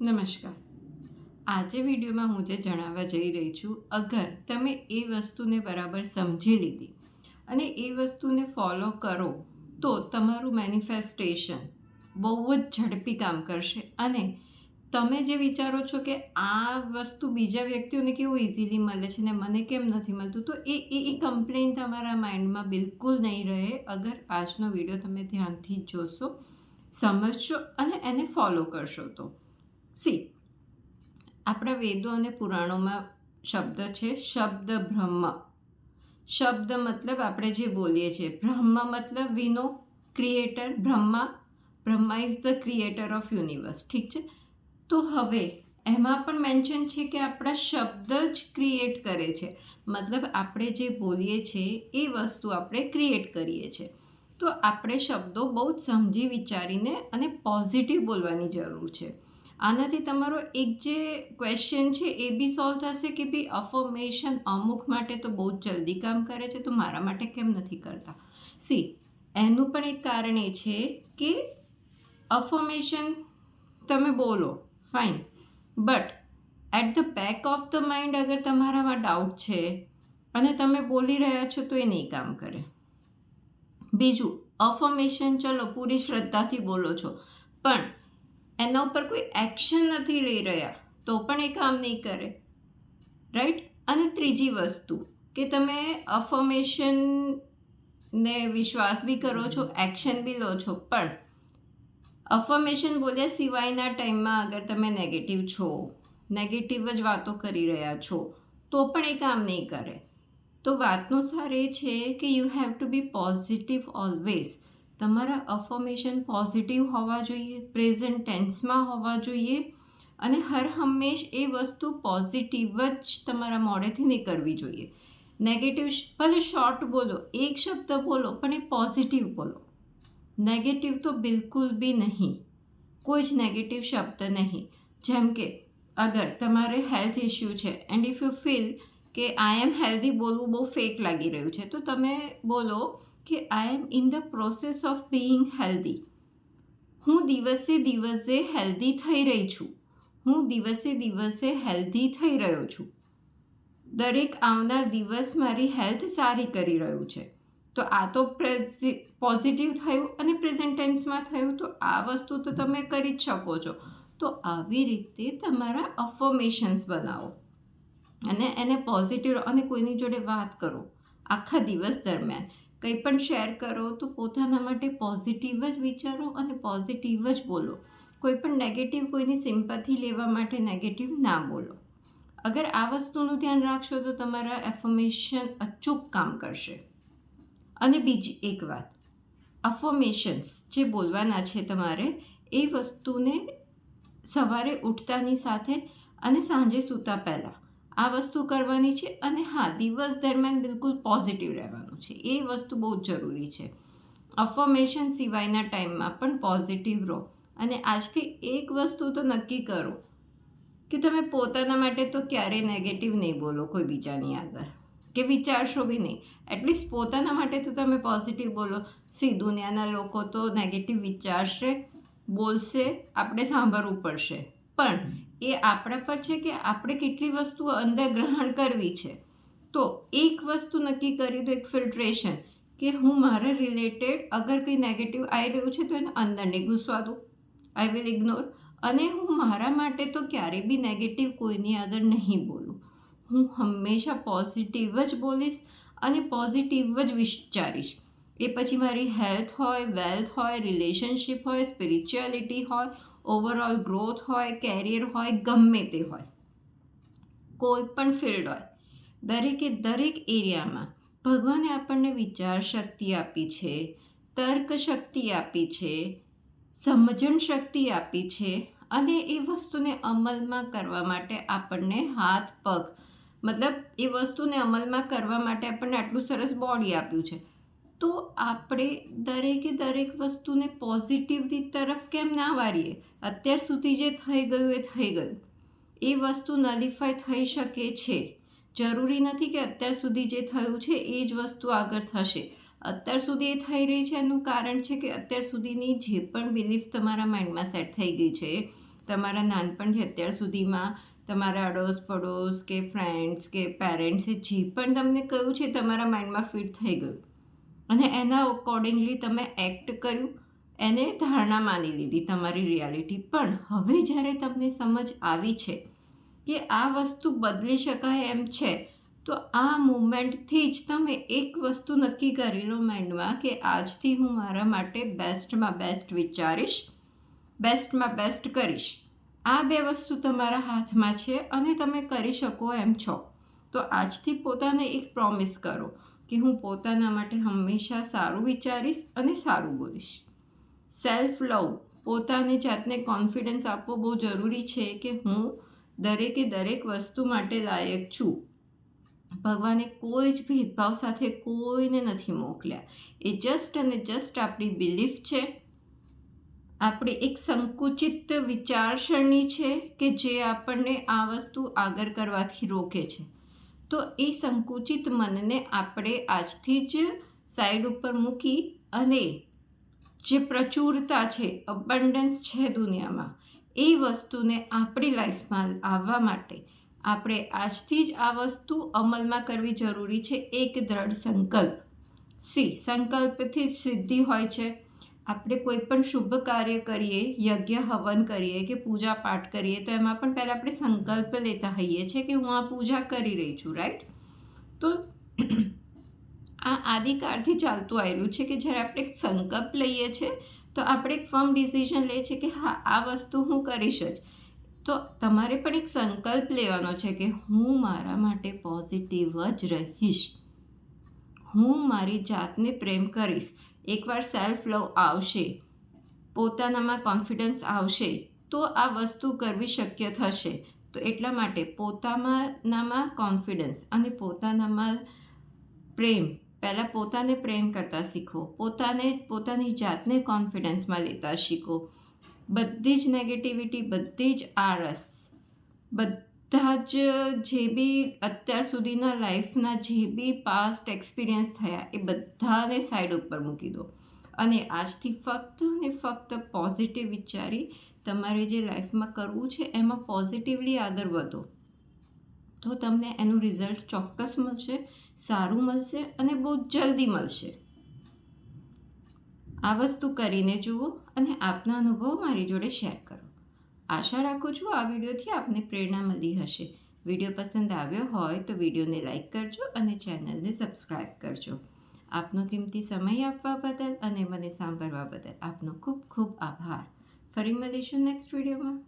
નમસ્કાર. આજે વિડીયોમાં હું જે જણાવવા જઈ રહી છું, અગર તમે એ વસ્તુને બરાબર સમજી લીધી અને એ વસ્તુને ફોલો કરો તો તમારું મેનિફેસ્ટેશન બહુ જ ઝડપી કામ કરશે અને તમે જે વિચારો છો કે આ વસ્તુ બીજા વ્યક્તિઓને કેવું ઇઝીલી મળે છે ને મને કેમ નથી મળતું, તો એ કમ્પ્લેન તમારા માઇન્ડમાં બિલકુલ નહીં રહે અગર આજનો વિડીયો તમે ધ્યાનથી જોશો, સમજશો અને એને ફોલો કરશો તો. સી, આપણા વેદો અને પુરાણોમાં શબ્દ છે શબ્દ બ્રહ્મ. શબ્દ મતલબ આપણે જે બોલીએ છીએ, બ્રહ્મ મતલબ વિનો, creator. Brahma is the creator of universe. ઠીક છે, તો હવે એમાં પણ મેન્શન છે કે આપણા શબ્દ જ ક્રિએટ કરે છે. મતલબ આપણે જે બોલીએ છીએ એ વસ્તુ આપણે ક્રિએટ કરીએ છીએ. તો આપણે શબ્દો બહુ જ સમજી વિચારીને અને પોઝિટિવ બોલવાની જરૂર છે. આનાથી તમારો એક જે ક્વેશ્ચન છે એ બી સોલ્વ થશે કે ભાઈ અફર્મેશન અમુક માટે તો બહુ જ જલ્દી કામ કરે છે, તો મારા માટે કેમ નથી કરતા. સી, એનું પણ એક કારણ એ છે કે અફર્મેશન તમે બોલો fine, but at the back of the mind અગર તમારામાં ડાઉટ છે અને તમે બોલી રહ્યા છો તો એ નહીં કામ કરે. બીજું, અફર્મેશન ચલો પૂરી શ્રદ્ધાથી બોલો છો, પણ એના ઉપર કોઈ એક્શન નથી લઈ રહ્યા તો પણ એ કામ નહીં કરે, રાઈટ. અને ત્રીજી વસ્તુ કે તમે અફર્મેશનને વિશ્વાસ બી કરો છો, એક્શન બી લો છો, પણ અફર્મેશન બોલ્યા સિવાયના ટાઈમમાં અગર તમે નેગેટિવ છો, નેગેટિવ જ વાતો કરી રહ્યા છો તો પણ એ કામ નહીં કરે. તો વાતનો સાર એ છે કે you have to be positive always. તમારા અફર્મેશન પોઝિટિવ હોવા જોઈએ, પ્રેઝન્ટ ટેન્સમાં હોવા જોઈએ અને હર હંમેશ એ વસ્તુ પોઝિટિવ જ તમારા મોઢેથી નીકળવી જોઈએ. નેગેટિવ ભલે શોર્ટ બોલો, એક શબ્દ બોલો, પણ એ પોઝિટિવ બોલો. નેગેટિવ તો બિલકુલ બી નહીં, કોઈ જ નેગેટિવ શબ્દ નહીં. જેમ કે અગર તમારે હેલ્થ ઇશ્યુ છે એન્ડ ઇફ યુ ફીલ કે આઈ એમ હેલ્ધી બોલવું બહુ ફેક લાગી રહ્યું છે, તો તમે બોલો કે I am in the process of being healthy. હું દિવસે દિવસે હેલ્ધી થઈ રહી છું, હું દિવસે દિવસે હેલ્ધી થઈ રહ્યો છું. દરેક આવનાર દિવસ મારી હેલ્થ સારી કરી રહ્યું છે. તો આ તો પોઝિટિવ થયું અને પ્રેઝન્ટ ટેન્સમાં થયું, તો આ વસ્તુ તો તમે કરી જ શકો છો. તો આવી રીતે તમારા અફર્મેશન્સ બનાવો અને એને પોઝિટિવ અને કોઈની જોડે વાત કરો આખા દિવસ દરમિયાન, કંઈ પણ શેર કરો તો પોતાના માટે પોઝિટિવ જ વિચારો અને પોઝિટિવ જ બોલો. કોઈ પણ નેગેટિવ કોઈની સિમ્પથી લેવા માટે નેગેટિવ ના બોલો. અગર આ વસ્તુનું ધ્યાન રાખશો તો તમારા એફર્મેશન અચૂક કામ કરશે. અને બીજી એક વાત, અફર્મેશન્સ જે બોલવાના છે તમારે, એ વસ્તુને સવારે ઉઠતાની સાથે અને સાંજે સૂતા પહેલાં આ વસ્તુ કરવાની છે. અને હા, દિવસ દરમિયાન બિલકુલ પોઝિટિવ રહેવાનું છે, એ વસ્તુ બહુ જ જરૂરી છે. અફર્મેશન સિવાયના ટાઈમમાં પણ પોઝિટિવ રહો. અને આજથી એક વસ્તુ તો નક્કી કરો કે તમે પોતાના માટે તો ક્યારેય નેગેટિવ નહીં બોલો કોઈ બીજાની આગળ, કે વિચારશો બી નહીં. એટલીસ્ટ પોતાના માટે તો તમે પોઝિટિવ બોલો. સી, દુનિયાના લોકો તો નેગેટિવ વિચારશે, બોલશે, આપણે સાંભળવું પડશે, પણ એ આપણા પર છે કે આપણે કેટલી વસ્તુઓ અંદર ગ્રહણ કરવી છે. તો એક વસ્તુ નક્કી કરી દો, એક ફિલ્ટ્રેશન, કે હું મારા રિલેટેડ અગર કંઈ નેગેટિવ આવી રહ્યું છે તો એને અંદર નહીં ઘૂસવા દઉં, આઈ વિલ ઇગ્નોર. અને હું મારા માટે તો ક્યારેય બી નેગેટિવ કોઈની આગળ નહીં બોલું. હું હંમેશા પોઝિટિવ જ બોલીશ અને પોઝિટિવ જ વિચારીશ. એ પછી મારી હેલ્થ હોય, વેલ્થ હોય, રિલેશનશિપ હોય, સ્પિરિચ્યુઆલિટી હોય, ઓવરઓલ ગ્રોથ હોય, કેરિયર હોય, ગમે તે હોય, કોઈ પણ ફિલ્ડ હોય, દરેકે દરેક એરિયામાં ભગવાને આપણને વિચાર શક્તિ આપી છે, તર્ક શક્તિ આપી છે, સમજણ શક્તિ આપી છે અને એ વસ્તુને અમલમાં કરવા માટે આપણને હાથ પગ, મતલબ એ વસ્તુને અમલમાં કરવા માટે આપણને આટલું સરસ બોડી આપ્યું છે. તો આપણે દરેકે દરેક વસ્તુને પોઝિટિવની તરફ કેમ ના વાળીએ. અત્યાર સુધી જે થઈ ગયું એ થઈ ગયું, એ વસ્તુ નલિફાય થઈ શકે છે. જરૂરી નથી કે અત્યાર સુધી જે થયું છે એ જ વસ્તુ આગળ થશે. અત્યાર સુધી એ થઈ રહી છે એનું કારણ છે કે અત્યાર સુધીની જે પણ બિલીફ તમારા માઇન્ડમાં સેટ થઈ ગઈ છે, તમારા નાનપણથી અત્યાર સુધીમાં તમારા અડોસ પડોશ કે ફ્રેન્ડ્સ કે પેરેન્ટ્સે જે પણ તમને કહ્યું છે તમારા માઇન્ડમાં ફિટ થઈ ગયું અને એના અકોર્ડિંગલી તમે એક્ટ કર્યું, એને ધારણા માની લીધી તમારી રિયાલિટી. પણ હવે જ્યારે તમને સમજ આવી છે કે આ વસ્તુ બદલી શકાય એમ છે, તો આ મુમેન્ટથી જ તમે એક વસ્તુ નક્કી કરી લો માઇન્ડમાં કે આજથી હું મારા માટે બેસ્ટમાં બેસ્ટ વિચારીશ, બેસ્ટમાં બેસ્ટ કરીશ. આ બે વસ્તુ તમારા હાથમાં છે અને તમે કરી શકો એમ છો. તો આજથી પોતાને એક પ્રોમિસ કરો કે હું પોતાના માટે હંમેશા સારું વિચારીશ અને સારું બોલીશ. સેલ્ફ લવ, પોતાની જાતને કોન્ફિડન્સ આપવો બહુ જરૂરી છે કે હું દરેકે દરેક વસ્તુ માટે લાયક છું. ભગવાને કોઈ જ ભેદભાવ સાથે કોઈને નથી મોકલ્યા. એ જસ્ટ અને જસ્ટ આપણી બિલીફ છે, આપણી એક સંકુચિત વિચારસરણી છે કે જે આપણને આ વસ્તુ આગળ કરવાથી રોકે છે. તો એ સંકુચિત મનને આપણે આજથી જ સાઈડ ઉપર મૂકી અને જે પ્રચુરતા છે, અબન્ડન્સ છે દુનિયામાં, એ વસ્તુને આપણી લાઈફમાં આવવા માટે આપણે આજથી જ આ વસ્તુ અમલમાં કરવી જરૂરી છે. એક દ્રઢ સંકલ્પ. સંકલ્પથી સિદ્ધિ હોય છે. આપણે કોઈ પણ શુભ કાર્ય કરીએ, યજ્ઞ હવન કરીએ કે પૂજા પાઠ કરીએ, તો એમાં પણ પહેલાં આપણે સંકલ્પ લેતા હોઈએ છીએ કે હું આ પૂજા કરી રહી છું, રાઈટ? તો આ આદિકાળથી ચાલતું આવેલું છે કે જ્યારે આપણે એક સંકલ્પ લઈએ છીએ તો આપણે એક ફર્મ ડિસિઝન લઈએ છીએ કે હા, આ વસ્તુ હું કરીશ જ. તો તમારે પણ એક સંકલ્પ લેવાનો છે કે હું મારા માટે પોઝિટિવ જ રહીશ, હું મારી જાતને પ્રેમ કરીશ. એકવાર સેલ્ફ લવ આવશે, પોતાનામાં કોન્ફિડન્સ આવશે, તો આ વસ્તુ કરવી શક્ય થશે. તો એટલા માટે પોતાનામાં કોન્ફિડન્સ અને પોતાનામાં પ્રેમ, પહેલાં પોતાને પ્રેમ કરતા શીખો, પોતાની જાતને કોન્ફિડન્સમાં લેતા શીખો. બધી જ નેગેટિવિટી, બધી જ આળસ, બધા જ જે બી અત્યાર સુધીના લાઈફના જે બી પાસ્ટ એક્સપિરિયન્સ થયા એ બધાને સાઈડ ઉપર મૂકી દો અને આજથી ફક્ત ને ફક્ત પોઝિટિવ વિચારી તમારે જે લાઈફમાં કરવું છે એમાં પોઝિટિવલી આગળ વધો. તો તમને એનું રિઝલ્ટ ચોક્કસ મળશે, સારું મળશે અને બહુ જલ્દી મળશે. આ વસ્તુ કરીને જુઓ અને આપના અનુભવ મારી જોડે શેર કરો. આશા રાખું છું આ વિડીયોથી આપને પ્રેરણા મળી હશે. વિડીયો પસંદ આવ્યો હોય તો વિડીયોને લાઈક કરજો અને ચેનલને સબસ્ક્રાઈબ કરજો. આપનો કિંમતી સમય આપવા બદલ અને મને સાંભળવા બદલ આપનો ખૂબ ખૂબ આભાર. ફરી મળીશું નેક્સ્ટ વિડીયોમાં.